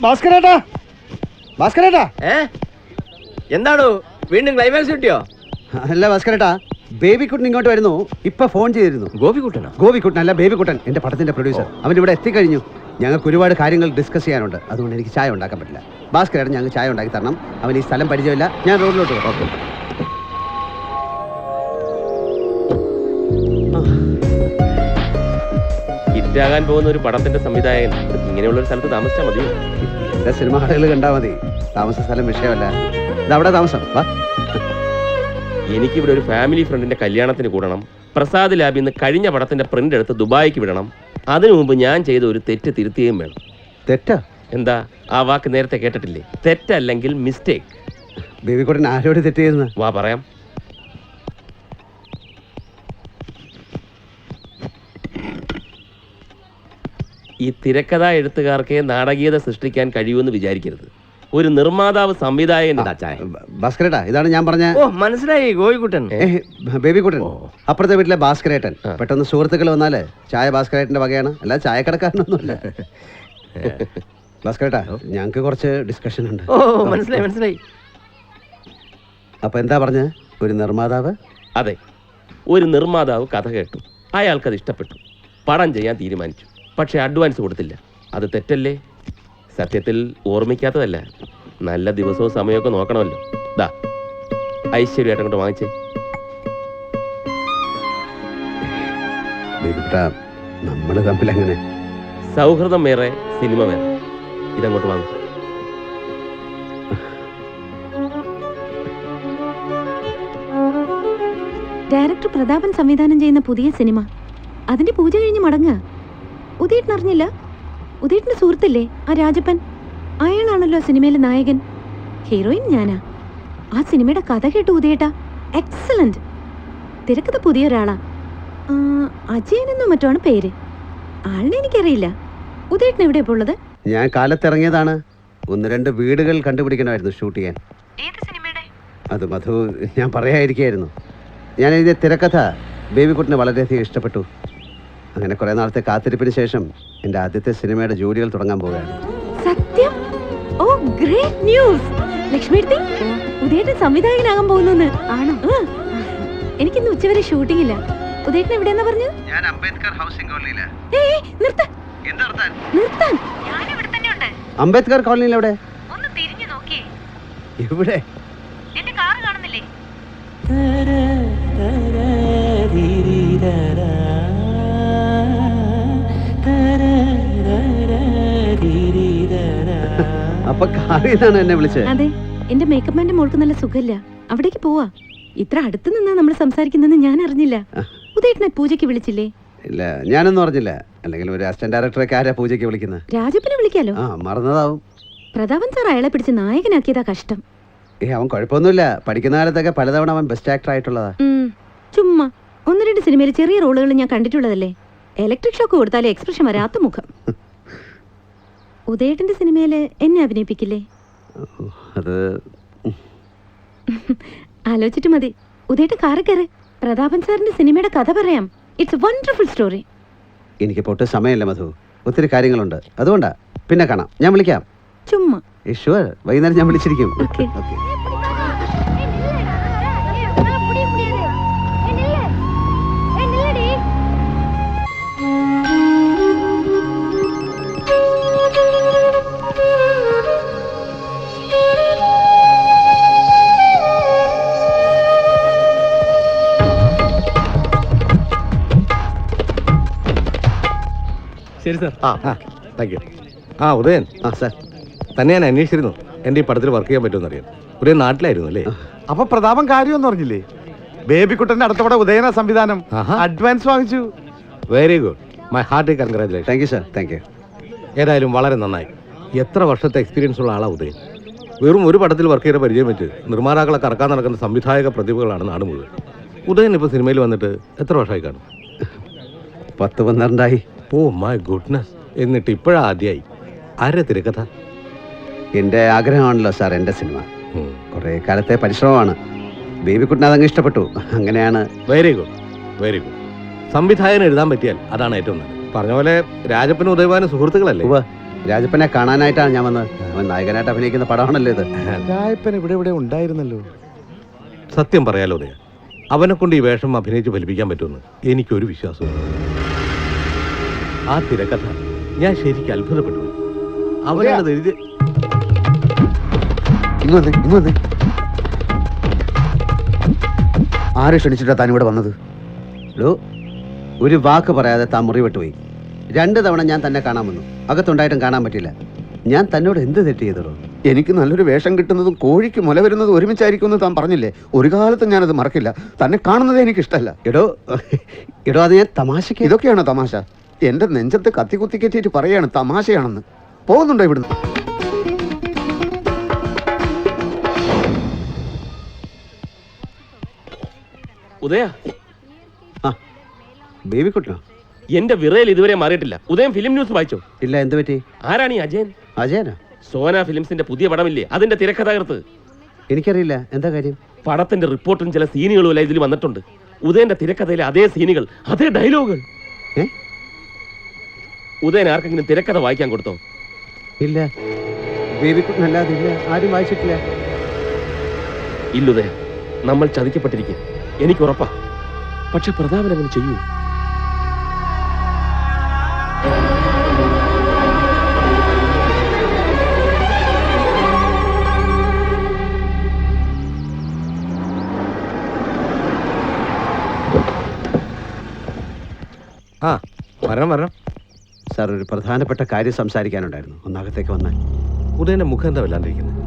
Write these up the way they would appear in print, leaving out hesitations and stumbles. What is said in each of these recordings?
ഭാസ്കരേട്ടാ, ഭാസ്കരേട്ടാ. എന്താണോ വീണ്ടും ക്ലൈമാക്സ് കിട്ടിയോ? അല്ല ഭാസ്കരേട്ടാ, ബേബിക്കുട്ടൻ ഇങ്ങോട്ട് വരുന്നു. ഇപ്പൊ ഫോൺ ചെയ്തിരുന്നു. ഗോപിക്കുട്ടനോ? ഗോപിക്കുട്ടൻ അല്ല, ബേബിക്കുട്ടൻ, എന്റെ പടത്തിന്റെ പ്രൊഡ്യൂസർ. അവൻ ഇവിടെ എത്തിക്കഴിഞ്ഞു. ഞങ്ങൾക്ക് ഒരുപാട് കാര്യങ്ങൾ ഡിസ്കസ് ചെയ്യാനുണ്ട്. അതുകൊണ്ട് എനിക്ക് ചായ ഉണ്ടാക്കാൻ പറ്റില്ല. ഭാസ്കരേട്ടൻ ഞങ്ങൾക്ക് ചായ ഉണ്ടാക്കി തരണം. അവൻ ഈ സ്ഥലം പരിചയമില്ല. ഞാൻ റോഡിലോട്ട് പോകും. ഹിറ്റാകാൻ പോകുന്ന ഒരു പടത്തിന്റെ സംവിധായകൻ ഇങ്ങനെയുള്ള ഒരു സ്ഥലത്ത് താമസിച്ചാൽ മതിയോ? എന്റെ സിനിമ ഹാളുകൾ കണ്ടാൽ മതി. താമസ സ്ഥലം വിഷയമല്ല. ഇതവിടെ താമസം. എനിക്കിവിടെ ഒരു ഫാമിലി ഫ്രണ്ടിന്റെ കല്യാണത്തിന് കൂടണം. പ്രസാദ് ലാബിൽ നിന്ന് കഴിഞ്ഞ പടത്തിന്റെ പ്രിന്റ് എടുത്ത് ദുബായിക്ക് വിടണം. അതിനു മുമ്പ് ഞാൻ ചെയ്ത ഒരു തെറ്റ് തിരുത്തുകയും വേണം. തെറ്റാ? എന്താ ആ വാക്ക് നേരത്തെ കേട്ടിട്ടില്ലേ? തെറ്റല്ലെങ്കിൽ മിസ്റ്റേക്ക്. ബേബിക്കുട്ടൻ ആരോട് തെറ്റ് ചെയ്യുന്ന? വാ പറയാം. ഈ തിരക്കഥാ എഴുത്തുകാർക്ക് നാടകീയത സൃഷ്ടിക്കാൻ കഴിയുമെന്ന് വിചാരിക്കരുത്. ഒരു നിർമ്മാതാവ് സംവിധായകൻ. ഭാസ്കരേട്ടാ, ഇതാണ് ഞാൻ പറഞ്ഞ. ഓ മനസ്സിലായി, ഗോപിക്കുട്ടൻ. ബേബിക്കുട്ടൻ അപ്പുറത്തെ വീട്ടിലെ ഭാസ്കരേട്ടൻ. പെട്ടെന്ന് സുഹൃത്തുക്കൾ വന്നാല് ചായ ഭാസ്കരേട്ടന്റെ വകയാണ്, അല്ല ചായക്കടക്കാരനൊന്നുമല്ല. ഭാസ്കരേട്ടാ, ഞങ്ങക്ക് കുറച്ച് ഡിസ്കഷൻ ഉണ്ട്. ഓ മനസ്സിലായി മനസ്സിലായി. അപ്പൊ എന്താ പറഞ്ഞ? ഒരു നിർമ്മാതാവ്? അതെ, ഒരു നിർമ്മാതാവ് കഥ കേട്ടു. അയാൾക്കത് ഇഷ്ടപ്പെട്ടു. പടം ചെയ്യാൻ തീരുമാനിച്ചു. പക്ഷെ അഡ്വാൻസ് കൊടുത്തില്ല. അത് തെറ്റല്ലേ? സത്യത്തിൽ ഓർമ്മിക്കാത്തതല്ല. നല്ല ദിവസവും സമയമൊക്കെ നോക്കണമല്ലോ. ദാ ഐശ്വര്യമായിട്ട് അങ്ങോട്ട് വാങ്ങിച്ചേ. നമ്മള് തമ്മിൽ അങ്ങനെ സൗഹൃദം വേറെ, സിനിമ വേറെ. ഇതങ്ങോട്ട് വാങ്ങും. ഡയറക്ടർ പ്രതാപൻ സംവിധാനം ചെയ്യുന്ന പുതിയ സിനിമ, അതിന്റെ പൂജ കഴിഞ്ഞ് മടങ്ങുക. ഉദയേട്ടൻ അറിഞ്ഞില്ല? ഉദയേട്ടന്റെ സുഹൃത്തില്ലേ ആ രാജപ്പൻ? അയാളാണല്ലോ സിനിമയിലെ നായകൻ. ഹീറോയിൻ ഞാനാ. ആ സിനിമയുടെ കഥ കേട്ടു ഉദയേട്ടാ. എക്സലന്റ്. തിരക്കഥ പുതിയൊരാളാ. അജയനെന്നോ മറ്റോണ് പേര്. ആളിനെ എനിക്കറിയില്ല. ഉദയേട്ടൻ എവിടെയാ ഉള്ളത്? ഞാൻ കാലത്തിറങ്ങിയതാണ്. 1-2 വീടുകൾ കണ്ടുപിടിക്കണമായിരുന്നു ഷൂട്ട് ചെയ്യാൻ. അത് മധു ഞാൻ പറയാതിരിക്കായിരുന്നു. ഞാൻ എഴുതിയ തിരക്കഥ ബേബിക്കുട്ടിന് വളരെയധികം ഇഷ്ടപ്പെട്ടു. അങ്ങനെ കുറെ നാളത്തെ കാത്തിരിപ്പിന് ശേഷം എൻ്റെ ആദ്യത്തെ സിനിമയുടെ ജോലികൾ തുടങ്ങാൻ പോവുകയാണ്. സത്യം? ഓ ഗ്രേറ്റ് ന്യൂസ്. ലക്ഷ്മിയെടുത്തി ഉദയേട്ടൻ സംവിധായകനാകാൻ പോകുന്നു. ആണോ? എനിക്കിന്ന് ഉച്ചവരെ ഷൂട്ടിംഗ് ഇല്ല. ഉദയേട്ടൻ എവിടെയാന്നാ പറഞ്ഞത്? ഞാൻ അംബേദ്കർ ഹൗസിംഗ് കോളനിയിലാ. നിർത്താൻ. അംബേദ്കർ കോളനിയിൽ എവിടെ? ഒന്ന് തിരിഞ്ഞു നോക്കിയേ. ഇവിടെ എന്റെ കാർ കാണുന്നില്ലേ? അപ്പൊ കാറിന്നാണ് എന്നെ വിളിച്ചത്? അതെ, എന്റെ മേക്കപ്പ് മാന്റെ മോൾക്ക് നല്ല സുഖമില്ല. അവിടേക്ക് പോവാ. ഇത്ര അടുത്ത് നിന്നാ നമ്മൾ സംസാരിക്കുന്നെന്ന് ഞാൻ അറിഞ്ഞില്ല. ഉദയേട്ടനെ പൂജയ്ക്ക് വിളിച്ചില്ലേ? ഇല്ല, ഞാനൊന്നും അറിഞ്ഞില്ല. അല്ലെങ്കിൽ ഒരു അസിസ്റ്റന്റ് ഡയറക്ടറെ ആരാ പൂജയ്ക്ക് വിളിക്കുന്നത്? രാജപ്പനെ വിളിക്കാലോ. മറന്നതാവും. പ്രതാപൻ സാർ അയാളെ പിടിച്ച് നായകനാക്കിയതാ കഷ്ടം. അവൻ കുഴപ്പമൊന്നുമില്ല. പഠിക്കുന്ന കാലത്തൊക്കെ പലതവണ അവൻ ബെസ്റ്റ് ആക്ടർ ആയിട്ടുള്ളതാ. ചുമ്മാ 1-2 സിനിമയിൽ ചെറിയ റോളുകൾ ഞാൻ കണ്ടിട്ടുള്ളതല്ലേ. ഇലക്ട്രിക് ഷോക്ക് കൊടുത്താലേ എക്സ്പ്രഷൻ വരാത്ത മുഖം. ഉദയേട്ടന്റെ സിനിമയില് എന്നെ അഭിനയിപ്പിക്കില്ലേ? അത് ആലോചിച്ചിട്ട് മതി. ഉദയേട്ടൻ കാറ് കയറ്. പ്രതാപൻ സാറിന്റെ സിനിമയുടെ കഥ പറയാം. It's wonderful story. എനിക്ക് പൊട്ട് സമയമില്ല മധു, ഒത്തിരി കാര്യങ്ങളുണ്ട്. അതുകൊണ്ടാ. പിന്നെ കാണാം. ഞാൻ വിളിക്കാം. ചുമ്മാ. ഷുവർ, വൈകുന്നേരം ഞാൻ വിളിച്ചിരിക്കും. ഓക്കേ. ശരി sir. Thank you. Udayan. Sir, തന്നെ ഞാൻ അന്വേഷിച്ചിരുന്നു. എൻ്റെ ഈ പടത്തിൽ വർക്ക് ചെയ്യാൻ പറ്റുമെന്ന് അറിയാം. ഉദയൻ നാട്ടിലായിരുന്നു അല്ലേ? അപ്പൊ പ്രതാപൻ കാര്യമൊന്നും പറഞ്ഞില്ലേ? ബേബിക്കുട്ടന്റെ അടുത്തവിടെ ഉദയന സംവിധാനം അഡ്വാൻസ് വാങ്ങിച്ചു. Very good. My hearty congratulation. Thank you sir. Thank you. ഏതായാലും വളരെ നന്നായി. എത്ര വർഷത്തെ എക്സ്പീരിയൻസ് ഉള്ള ആളാണ് ഉദയൻ. വെറും ഒരു പടത്തിൽ വർക്ക് ചെയ്ത പരിചയം വെച്ച് നിർമ്മാതാക്കളെ കറക്കാൻ നടക്കുന്ന സംവിധായക പ്രതിഭകളാണ് നാട് മുഴുവൻ. ഉദയൻ ഇപ്പോൾ സിനിമയിൽ വന്നിട്ട് എത്ര വർഷമായി കാണും? 10-12 ഓ മൈ ഗുഡ്നസ്. എന്നിട്ട് ഇപ്പോഴാ ആദ്യമായി. ആരുടെ തിരക്കഥ? എൻ്റെ ആഗ്രഹമാണല്ലോ സാർ എൻ്റെ സിനിമ. കുറെ കാലത്തെ പരിശ്രമമാണ്. ബേബിക്കുട്ടിന് അതങ്ങ് ഇഷ്ടപ്പെട്ടു. അങ്ങനെയാണ്. Very good, very good. സംവിധായകൻ എഴുതാൻ പറ്റിയാൽ അതാണ് ഏറ്റവും നല്ലത്. പറഞ്ഞ പോലെ രാജപ്പനും ഉദയവാനും സുഹൃത്തുക്കളല്ലേ? രാജപ്പനെ കാണാനായിട്ടാണ് ഞാൻ വന്നത്. അവൻ നായകനായിട്ട് അഭിനയിക്കുന്ന പടമാണല്ലോ ഇത്. രായപ്പൻ ഇവിടെ ഉണ്ടായിരുന്നല്ലോ. സത്യം പറയാലോ ഉദയ, അവനെ കൊണ്ട് ഈ വേഷം അഭിനയിച്ച് ഫലിപ്പിക്കാൻ പറ്റുമെന്ന് എനിക്കൊരു വിശ്വാസമില്ല. ആ തിരക്കഥ ഞാൻ ശരിക്കും അത്ഭുതപ്പെട്ടു. അവനത് എഴുതി ഇങ്ങ് വന്നേ. ആരെ ക്ഷണിച്ചിട്ടാ താൻ ഇവിടെ വന്നത്? ഒരു വാക്ക് പറയാതെ താൻ മുറി വിട്ടുപോയി. 2 തവണ ഞാൻ തന്നെ കാണാൻ വന്നു. അകത്തുണ്ടായിട്ടും കാണാൻ പറ്റില്ല. ഞാൻ തന്നോട് എന്ത് തെറ്റ് ചെയ്തോ? എനിക്ക് നല്ലൊരു വേഷം കിട്ടുന്നതും കോഴിക്ക് മുല വരുന്നതും ഒരുമിച്ചായിരിക്കും എന്ന് താൻ പറഞ്ഞില്ലേ? ഒരു കാലത്തും ഞാനത് മറക്കില്ല. തന്നെ കാണുന്നതേ എനിക്കിഷ്ടമല്ല. എടോ അത് ഞാൻ തമാശക്ക്. ഇതൊക്കെയാണോ തമാശ? എന്റെ നെഞ്ചത്ത് കത്തി കുത്തി കെറ്റിയിട്ട് പറയാണ് തമാശയാണെന്ന്. പോകുന്നുണ്ടോ ഇവിടുന്ന്? ഉദയ, ബേബിക്കുട്ടനോ? എന്റെ വിറയിൽ ഇതുവരെ മാറിയിട്ടില്ല. ഉദയം ഫിലിം ന്യൂസ് വായിച്ചോ? ഇല്ല, എന്ത് പറ്റി? ആരാണ് ഈ അജയൻ? അജയനാ? സോന ഫിലിംസിന്റെ പുതിയ പടമില്ലേ, അതിന്റെ തിരക്കഥാകൃത്ത്. എനിക്കറിയില്ല, എന്താ കാര്യം? പടത്തിന്റെ റിപ്പോർട്ടും ചില സീനുകളും എല്ലാം ഇതിൽ വന്നിട്ടുണ്ട്. ഉദയന്റെ തിരക്കഥയിലെ അതേ സീനുകൾ, അതേ ഡയലോഗുകൾ. ഉദയൻ ആർക്കെങ്കിലും തിരക്കഥ വായിക്കാൻ കൊടുത്തോ? ഇല്ല, ബേബിക്കുട്ടനല്ലാതെ ഇല്ല, ആരും വായിച്ചിട്ടില്ല. ഇല്ലുദയ, നമ്മൾ ചതിക്കപ്പെട്ടിരിക്കുക, എനിക്കുറപ്പാ. പക്ഷെ പ്രതാപൻ അങ്ങനെ ചെയ്യൂ? ആ വരണം. സാർ, ഒരു പ്രധാനപ്പെട്ട കാര്യം സംസാരിക്കാനുണ്ടായിരുന്നു. ഒന്നകത്തേക്ക് വന്നാൽ. ഉദയന്റെ മുഖം എന്താ വല്ലാണ്ടിരിക്കുന്നത്?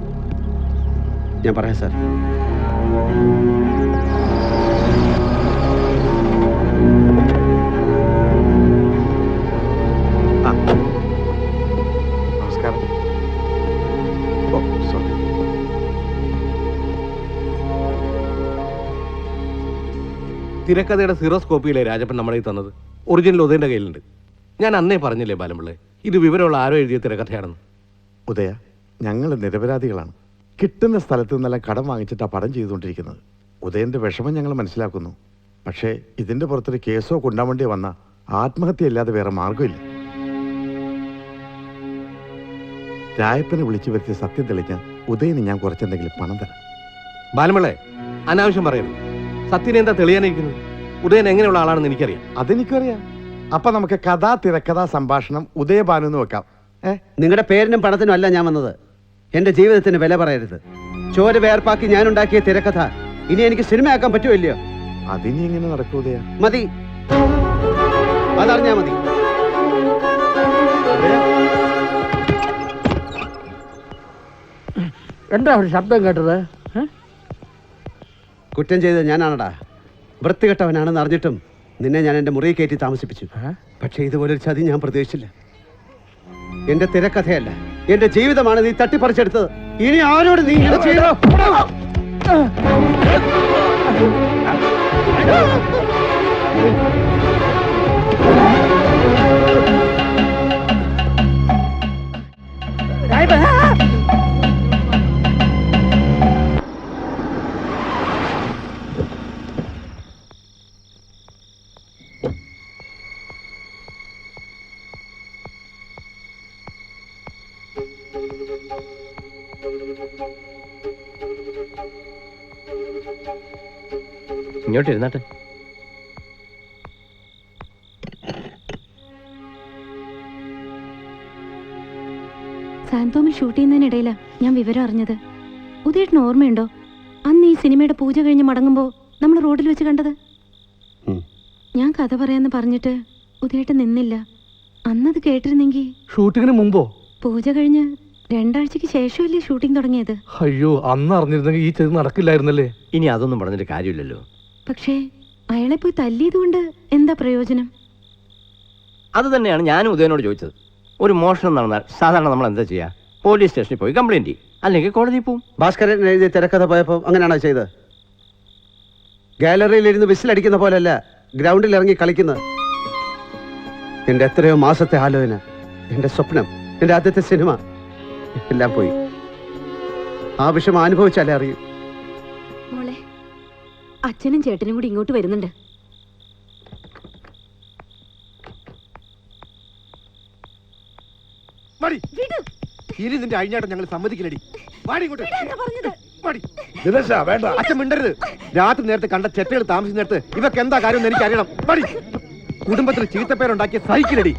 ഞാൻ പറയാം സാർ. നമസ്കാരം. ഓ, സോറി. തിരക്കഥയുടെ സിറോസ്കോപ്പിയിലെ രാജപ്പൻ നമ്മളെ തന്നത് ഒറിജിനൽ ഉദയന്റെ കയ്യിലുണ്ട്. ഞാൻ അന്നേ പറഞ്ഞില്ലേ ബാലമ്പിള്ളേ, ഇത് വിവരമുള്ള ആരോ എഴുതിയ തിരക്കഥയാണെന്ന്. ഉദയ, ഞങ്ങൾ നിരപരാധികളാണ്. കിട്ടുന്ന സ്ഥലത്ത് നിന്നെല്ലാം കടം വാങ്ങിച്ചിട്ടാണ് പടം ചെയ്തുകൊണ്ടിരിക്കുന്നത്. ഉദയന്റെ വിഷമം ഞങ്ങൾ മനസ്സിലാക്കുന്നു. പക്ഷേ ഇതിന്റെ പുറത്തൊരു കേസോ കൊണ്ടാവേണ്ടി വന്ന ആത്മഹത്യയല്ലാതെ വേറെ മാർഗമില്ല. രായപ്പനെ വിളിച്ചു വരുത്തിയ സത്യം തെളിഞ്ഞ ഉദയന് ഞാൻ കുറച്ചെന്തെങ്കിലും പണം തരാം. ബാലമ്പിള്ളേ, അനാവശ്യം പറയരുത്. സത്യനെ എന്താ തെളിയാനിരിക്കുന്നത്? ഉദയൻ എങ്ങനെയുള്ള ആളാണെന്ന് എനിക്കറിയാം. അതെനിക്കറിയാം. അപ്പൊ നമുക്ക് കഥാ തിരക്കഥാ സംഭാഷണം ഉദയഭാനു എന്ന് വെക്കാം. നിങ്ങളുടെ പേരിനും പണത്തിനും അല്ല ഞാൻ വന്നത്. എന്റെ ജീവിതത്തിന് വില പറയരുത്. ചോര വേർപ്പാക്കി ഞാൻ ഉണ്ടാക്കിയ തിരക്കഥ ഇനി എനിക്ക് സിനിമയാക്കാൻ പറ്റുമല്ലയോ? അതിനി എങ്ങനെ നടക്കൂ ഉദയ? മതി, അതറിഞ്ഞാ മതി. എന്താ ഒരു ശബ്ദം കേട്ടത്? കുറ്റം ചെയ്തത് ഞാനാണടാ. വൃത്തികെട്ടവനാണെന്ന് അറിഞ്ഞിട്ടും നിന്നെ ഞാൻ എന്റെ മുറിയിൽ കയറ്റി താമസിപ്പിച്ചു. പക്ഷേ ഇതുപോലൊരു ചതി ഞാൻ പ്രതീക്ഷിച്ചില്ല. എന്റെ തിരക്കഥയല്ല, എന്റെ ജീവിതമാണ് നീ തട്ടിപ്പറിച്ചെടുത്തത്. ഇനി ആരോട് നീ ഇങ്ങനെ ചെയ്തോ? ഇങ്ങോട്ട് ഇരുന്നാട്ടെ. സാന്തോമിൽ ഷൂട്ട് ചെയ്യുന്നതിനിടയിലാ ഞാൻ വിവരം അറിഞ്ഞത്. ഉദയേട്ടന് ഓർമ്മയുണ്ടോ അന്ന് ഈ സിനിമയുടെ പൂജ കഴിഞ്ഞ് മടങ്ങുമ്പോൾ നമ്മൾ റോഡിൽ വെച്ച് കണ്ടത്? ഞാൻ കഥ പറയാന്ന് പറഞ്ഞിട്ട് ഉദയേട്ടൻ നിന്നില്ല. അന്നത് കേട്ടിരുന്നെങ്കിൽ. ഷൂട്ടിങ്ങിന് മുമ്പോ? പൂജ കഴിഞ്ഞ് 2 ആഴ്ചക്ക് ശേഷമല്ലേ ഷൂട്ടിംഗ് തുടങ്ങിയത്? അയ്യോ, അന്ന് അറിഞ്ഞിരുന്നെങ്കിൽ ഈ ചെയ്ത് നടക്കില്ലായിരുന്നല്ലേ. ഇനി അതൊന്നും പറഞ്ഞിട്ട് കാര്യമില്ലല്ലോ. പക്ഷേ അയാളെ പോയി തല്ലിയത് കൊണ്ട് എന്താ പ്രയോജനം? അത് തന്നെയാണ് ഞാനും ഉദയനോട് ചോദിച്ചത്. ഒരു മോഷണം നടന്നാൽ സാധാരണ നമ്മൾ എന്താ ചെയ്യുക? പോലീസ് സ്റ്റേഷനിൽ പോയി കംപ്ലൈന്റ് ചെയ്യും, അല്ലെങ്കിൽ കോടതിയിൽ പോവും. ഭാസ്കരൻ എഴുതിയ തിരക്കഥ പോയപ്പോൾ അങ്ങനെയാണോ ചെയ്തത്? ഗാലറിയിൽ ഇരുന്ന് വിസിലടിക്കുന്ന പോലെയല്ല ഗ്രൗണ്ടിൽ ഇറങ്ങി കളിക്കുന്നത്. എൻ്റെ എത്രയോ മാസത്തെ ആലോചന, എൻ്റെ സ്വപ്നം, എൻ്റെ ആദ്യത്തെ സിനിമ എല്ലാം പോയി. ആ വിഷമം അനുഭവിച്ചാലേ അറിയൂ. മോളെ, അച്ഛനും ചേട്ടനും കൂടി ഇങ്ങോട്ട് വരുന്നുണ്ട്. ഇനി നിന്റെ അഴിഞ്ഞാട്ടം ഞങ്ങൾ സമ്മതിക്കില്ലടി. വാടി ഇങ്ങോട്ട്. പറഞ്ഞത് വാടി. ദിനേശ വേണ്ട. അച്ഛൻ മിണ്ടരുത്. രാത്രി നേരത്തെ കണ്ട ചെറ്റകൾ താമസിക്കുന്ന നേരത്ത് ഇവക്ക് എന്താ കാര്യം എന്ന് എനിക്ക് അറിയണം. വാടി. കുടുംബത്തിൽ ചീത്തപ്പേരുണ്ടാക്കിയ സഹിക്കില്ലടി.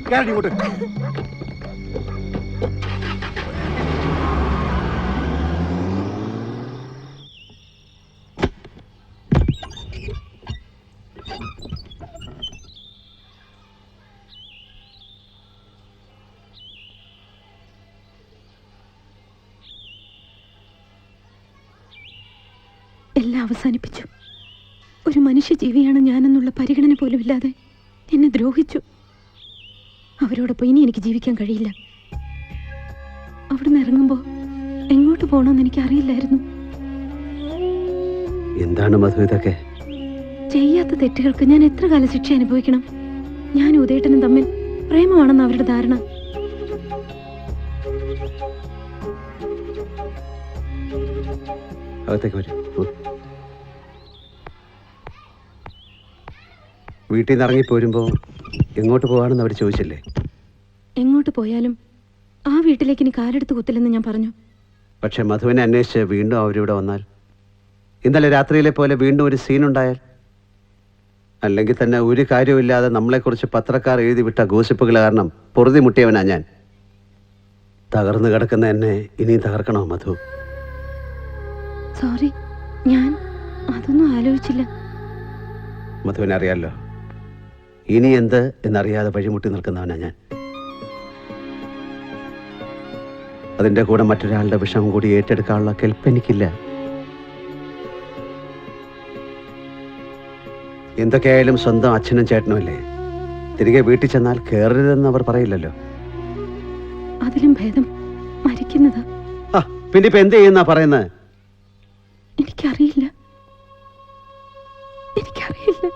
കേരടി ഇങ്ങോട്ട്. എല്ലാം അവസാനിപ്പിച്ചു. ഒരു മനുഷ്യജീവിയാണ് ഞാനെന്നുള്ള പരിഗണന പോലും ഇല്ലാതെ എന്നെ ദ്രോഹിച്ചു. അവരോടൊപ്പം ഇനി എനിക്ക് ജീവിക്കാൻ കഴിയില്ല. അവിടുന്ന് ഇറങ്ങുമ്പോൾ എങ്ങോട്ട് പോകണമെന്ന് എനിക്ക് അറിയില്ലായിരുന്നു. എന്താണ് മധു ഇതൊക്കെ? ചെയ്യാത്ത തെറ്റുകൾക്ക് ഞാൻ എത്ര കാലം ശിക്ഷ അനുഭവിക്കണം? ഞാൻ ഉദയേട്ടനും തമ്മിൽ പ്രേമമാണെന്ന് അവരുടെ ധാരണ. അകത്തേക്ക് വരും. വീട്ടിൽ നിന്ന് ഇറങ്ങിപ്പോരുമ്പോൾ എങ്ങോട്ട് പോകാണെന്ന് അവർ ചോദിച്ചില്ലേ? എങ്ങോട്ട് പോയാലും ആ വീട്ടിലേക്ക് ഇനി കാലെടുത്ത് കുത്തില്ലെന്ന് ഞാൻ പറഞ്ഞു. പക്ഷെ മധുവിനെ അന്വേഷിച്ച് വീണ്ടും അവരിവിടെ വന്നാൽ, ഇന്നലെ രാത്രിയിലെ പോലെ വീണ്ടും ഒരു സീനുണ്ടായാൽ, അല്ലെങ്കിൽ തന്നെ ഒരു കാര്യമില്ലാതെ നമ്മളെക്കുറിച്ച് പത്രക്കാർ എഴുതി വിട്ട ഗോസിപ്പുകൾ കാരണം പൊറുതി മുട്ടിയവനാ ഞാൻ. തകർന്നു കിടക്കുന്ന എന്നെ ഇനിയും തകർക്കണോ മധു? സോറി, ഞാൻ അതൊന്നും ആലോചിച്ചില്ല. മധുവിനെ അറിയാലോ, ഇനി എന്ത് എന്നറിയാതെ വഴിമുട്ടി നിൽക്കുന്നവനാ ഞാൻ. അതിൻ്റെ കൂടെ മറ്റൊരാളുടെ വിഷമം കൂടി ഏറ്റെടുക്കാനുള്ള കെൽപ്പ് എനിക്കില്ല. എന്തൊക്കെയായാലും സ്വന്തം അച്ഛനും ചേട്ടനും അല്ലേ. തിരികെ വീട്ടിൽ ചെന്നാൽ കയറരുതെന്ന് അവർ പറയില്ലല്ലോ. അതിലും ഭേദം മരിക്കുന്നതാ. പിന്നെ ഇപ്പൊ എന്ത് ചെയ്യുന്നാ പറയുന്നത്? എനിക്കറിയില്ല. എനിക്കറിയില്ല.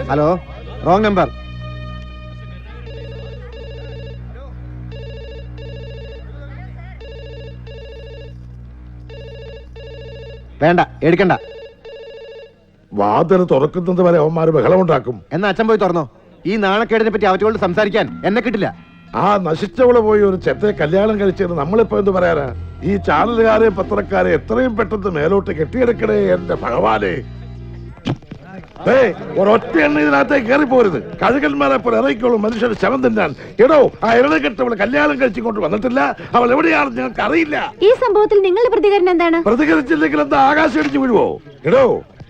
Hello, wrong number. വേണ്ട, എടുക്കണ്ട. വാതിൽ തുറക്കുന്നത് വരെ അവന്മാര് ബഹളമുണ്ടാക്കും. എന്നാ അച്ഛൻ പോയി തുറന്നോ. ഈ നാണക്കേടിനെ പറ്റി അവറ്റോട് സംസാരിക്കാൻ എന്നെ കിട്ടില്ല. ആ നശിച്ചവള് പോയി ഒരു ചെത്തെ കല്യാണം കഴിച്ചത് നമ്മളിപ്പോ എന്ത് പറയാനാ? ഈ ചാനലുകാരെ പത്രക്കാരെ എത്രയും പെട്ടെന്ന് മേലോട്ട് കെട്ടിയെടുക്കണേ എന്റെ ഭഗവാനെ. ഒരൊറ്റ എണ്ണ ഇതിനകത്തേക്ക് കയറി പോരുത്. കഴുകന്മാരെ പോലെ ഇറങ്ങിക്കോളും മനുഷ്യർ ശവം തിന്നാൻ. എടോ, ആ ഇറങ്ങിക്കെട്ടവള് കല്യാണം കഴിച്ചുകൊണ്ട് വന്നിട്ടില്ല. അവൾ എവിടെയാണെന്ന് ഞങ്ങൾക്ക് അറിയില്ല. ഈ സംഭവത്തിൽ നിങ്ങളുടെ പ്രതികരണം എന്താണ്? പ്രതികരിച്ചില്ലെങ്കിൽ എന്താ ആകാശം ഇടിച്ചു വീഴുവോ? എടോ,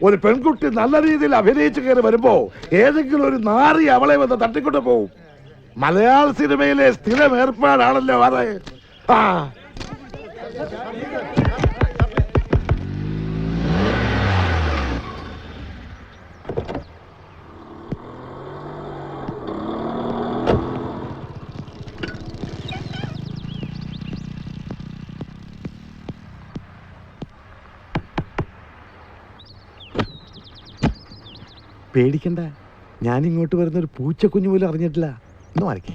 ഒരു പെൺകുട്ടി നല്ല രീതിയിൽ അഭിനയിച്ചു കയറി വരുമ്പോ ഏതെങ്കിലും ഒരു നാറി അവളെ വന്ന് തട്ടിക്കൊണ്ട് പോവും. മലയാള സിനിമയിലെ സ്ഥിരം ഏർപ്പാടാണല്ലോ അത്. ആ പേടിക്കണ്ട, ഞാൻ ഇങ്ങോട്ട് വരുന്ന ഒരു പൂച്ചക്കുഞ്ഞു പോലും അറിഞ്ഞിട്ടില്ല. ഒന്ന് മാറിക്കേ.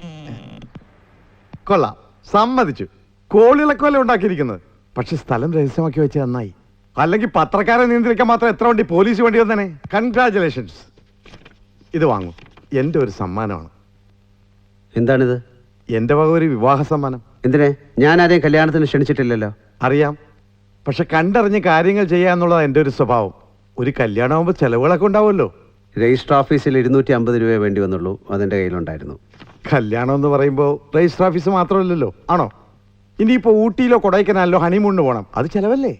കൊള്ളാം, സമ്മതിച്ചു. കോളിളക്കമല്ലേ ഉണ്ടാക്കിയിരിക്കുന്നത്. പക്ഷെ സ്ഥലം രഹസ്യമാക്കി വെച്ച് നന്നായി. അല്ലെങ്കിൽ പത്രക്കാരെ നിയന്ത്രിക്കാൻ മാത്രം എത്ര വണ്ടി പോലീസ് വേണ്ടി വന്നേനെ. കൺഗ്രാജുലേഷൻസ്. ഇത് വാങ്ങൂ, എൻ്റെ ഒരു സമ്മാനമാണ്. എന്താണിത്? എൻ്റെ വക ഒരു വിവാഹ സമ്മാനം. എന്തിനെ? ഞാൻ ആരെയും കല്യാണത്തിന് ക്ഷണിച്ചിട്ടില്ലല്ലോ. അറിയാം, പക്ഷെ കണ്ടറിഞ്ഞ് കാര്യങ്ങൾ ചെയ്യാന്നുള്ളത് എൻ്റെ ഒരു സ്വഭാവം. ഒരു കല്യാണമാകുമ്പോൾ ചെലവുകളൊക്കെ ഉണ്ടാവുമല്ലോ. രജിസ്റ്റർ ഓഫീസിൽ 250 രൂപയെ വേണ്ടി വന്നുള്ളൂ. അതെൻ്റെ കയ്യിലുണ്ടായിരുന്നു. കല്യാണം എന്ന് പറയുമ്പോൾ രജിസ്റ്റർ ഓഫീസ് മാത്രമല്ലല്ലോ, ആണോ? ഇനിയിപ്പോൾ ഊട്ടിയിലോ കൊടൈക്കനാലിലോ ഹണിമൂണിന് പോകണം, അത് ചെലവല്ലേ?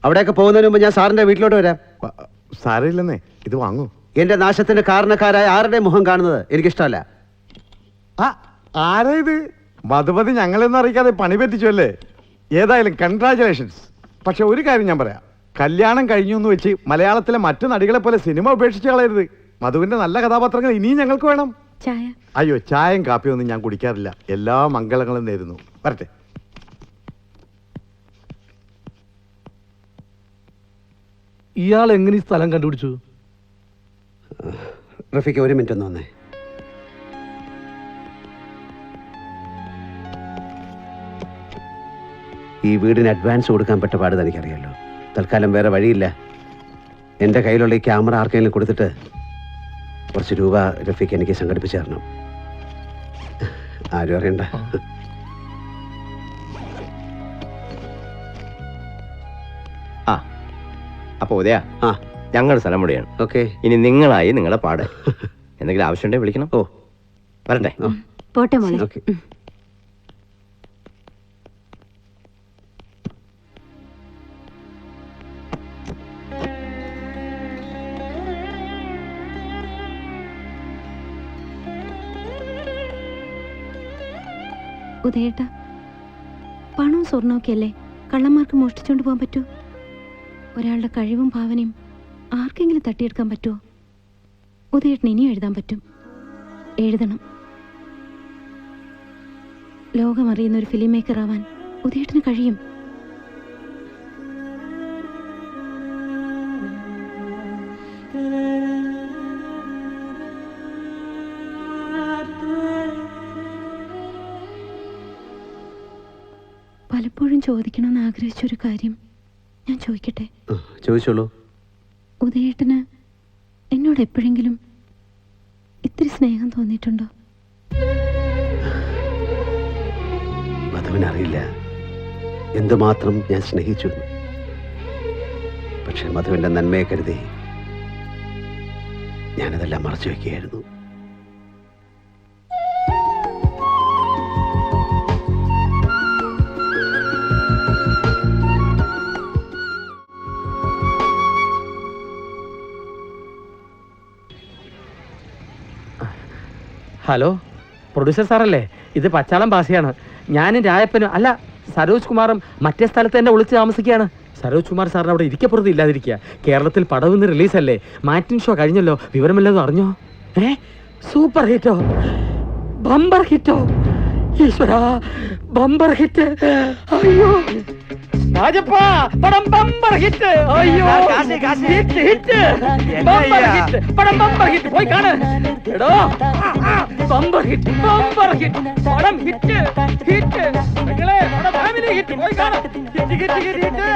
അവിടെയൊക്കെ പോകുന്നതിന് മുമ്പ് ഞാൻ സാറിൻ്റെ വീട്ടിലോട്ട് വരാം. സാരമില്ലെന്നേ, ഇത് വാങ്ങൂ. എൻ്റെ നാശത്തിന് കാരണക്കാരായ ആരുടെ മുഖം കാണുന്നത് എനിക്കിഷ്ടമല്ല. ആരാ ഇത്? മധുമതി ഞങ്ങളെന്ന് അറിയിക്കാതെ പണി പറ്റിച്ചു അല്ലേ? ഏതായാലും കൺഗ്രാജുലേഷൻസ്. പക്ഷെ ഒരു കാര്യം ഞാൻ പറയാം, കല്യാണം കഴിഞ്ഞു എന്ന് വെച്ച് മലയാളത്തിലെ മറ്റു നടികളെ പോലെ സിനിമ ഉപേക്ഷിച്ച് കളയരുത്. മധുവിന്റെ നല്ല കഥാപാത്രങ്ങൾ ഇനിയും ഞങ്ങൾക്ക് വേണം. ചായ? അയ്യോ, ചായയും കാപ്പിയും ഒന്നും ഞാൻ കുടിക്കാറില്ല. എല്ലാ മംഗളങ്ങളും നേരുന്നു. വരട്ടെ. ഇയാൾ എങ്ങനെ ഈ സ്ഥലം കണ്ടുപിടിച്ചു? റഫീക്ക് ഒരു മിനിറ്റ് ഒന്ന് വന്നേ. ഈ വീടിന് അഡ്വാൻസ് കൊടുക്കാൻ പറ്റ പാട് തനിക്കറിയാലോ. തൽക്കാലം വേറെ വഴിയില്ല. എൻ്റെ കയ്യിലുള്ള ഈ ക്യാമറ ആർക്കെങ്കിലും കൊടുത്തിട്ട് കുറച്ച് രൂപ റഫീക്ക് എനിക്ക് സംഘടിപ്പിച്ച് തരണം. ആരും അറിയണ്ട. ആ അപ്പോൾ ഉദയ, ആ ഞങ്ങളുടെ സ്ഥലം ഇവിടെയാണ്. ഓക്കെ. ഇനി നിങ്ങളായി നിങ്ങളുടെ പാട്. എന്തെങ്കിലും ആവശ്യമുണ്ടെങ്കിൽ വിളിക്കണം. ഓ വരട്ടെ. പോട്ടെ മോളെ. ഓക്കെ. ഉദയേട്ട, പണവും സ്വർണ്ണമൊക്കെ അല്ലേ കള്ളന്മാർക്ക് മോഷ്ടിച്ചുകൊണ്ട് പോകാൻ പറ്റൂ? ഒരാളുടെ കഴിവും ഭാവനയും ആർക്കെങ്കിലും തട്ടിയെടുക്കാൻ പറ്റുമോ? ഉദയേട്ടന് ഇനിയും എഴുതാൻ പറ്റും. എഴുതണം. ലോകം അറിയുന്ന ഒരു ഫിലിം മേക്കർ ആവാൻ ഉദയേട്ടന് കഴിയും. പലപ്പോഴും ചോദിക്കണമെന്ന് ആഗ്രഹിച്ചൊരു കാര്യം ഞാൻ ചോദിക്കട്ടെ? ചോദിച്ചോളൂ. ഉദയേട്ടന് എന്നോട് എപ്പോഴെങ്കിലും ഇത്തിരി സ്നേഹം തോന്നിയിട്ടുണ്ടോ? മധുവിനറിയില്ല എന്തുമാത്രം ഞാൻ സ്നേഹിച്ചു. പക്ഷെ മധുവിൻ്റെ നന്മയെ കരുതി ഞാനതെല്ലാം മറച്ചു വയ്ക്കുകയായിരുന്നു. ഹലോ, പ്രൊഡ്യൂസർ സാറല്ലേ? ഇത് പച്ചാളം ഭാഷയാണ്. ഞാനും രായപ്പനും അല്ല സരോജ് കുമാറും മറ്റേ സ്ഥലത്ത് തന്നെ ഒളിച്ച് താമസിക്കുകയാണ്. സരോജ് കുമാർ സാറിന് അവിടെ ഇരിക്കപ്പുറത്ത് ഇല്ലാതിരിക്കുക. കേരളത്തിൽ പടവിന്ന് റിലീസല്ലേ, മാറ്റിൻ ഷോ കഴിഞ്ഞല്ലോ. വിവരമില്ലെന്ന് അറിഞ്ഞോ? സൂപ്പർ ഹിറ്റോ, ബമ്പർ ഹിറ്റോ, ഈശ്വര ബമ്പർ ഹിറ്റ്. അയ്യോ രാജപ്പാ, പടം ബമ്പർ ഹിറ്റ്. അയ്യോ ഹിറ്റ് ഹിറ്റ്, ബമ്പർ ഹിറ്റ്, പടം ബമ്പർ ഹിറ്റ്. പോയി കാണ്. എടോ ബമ്പർ ഹിറ്റ്, ബമ്പർ ഹിറ്റ്, പടം ഹിറ്റ് ഹിറ്റ്. മക്കളെ പടം ഫാമിലി ഹിറ്റ്. പോയി കാണ്. Hit hit hit hit.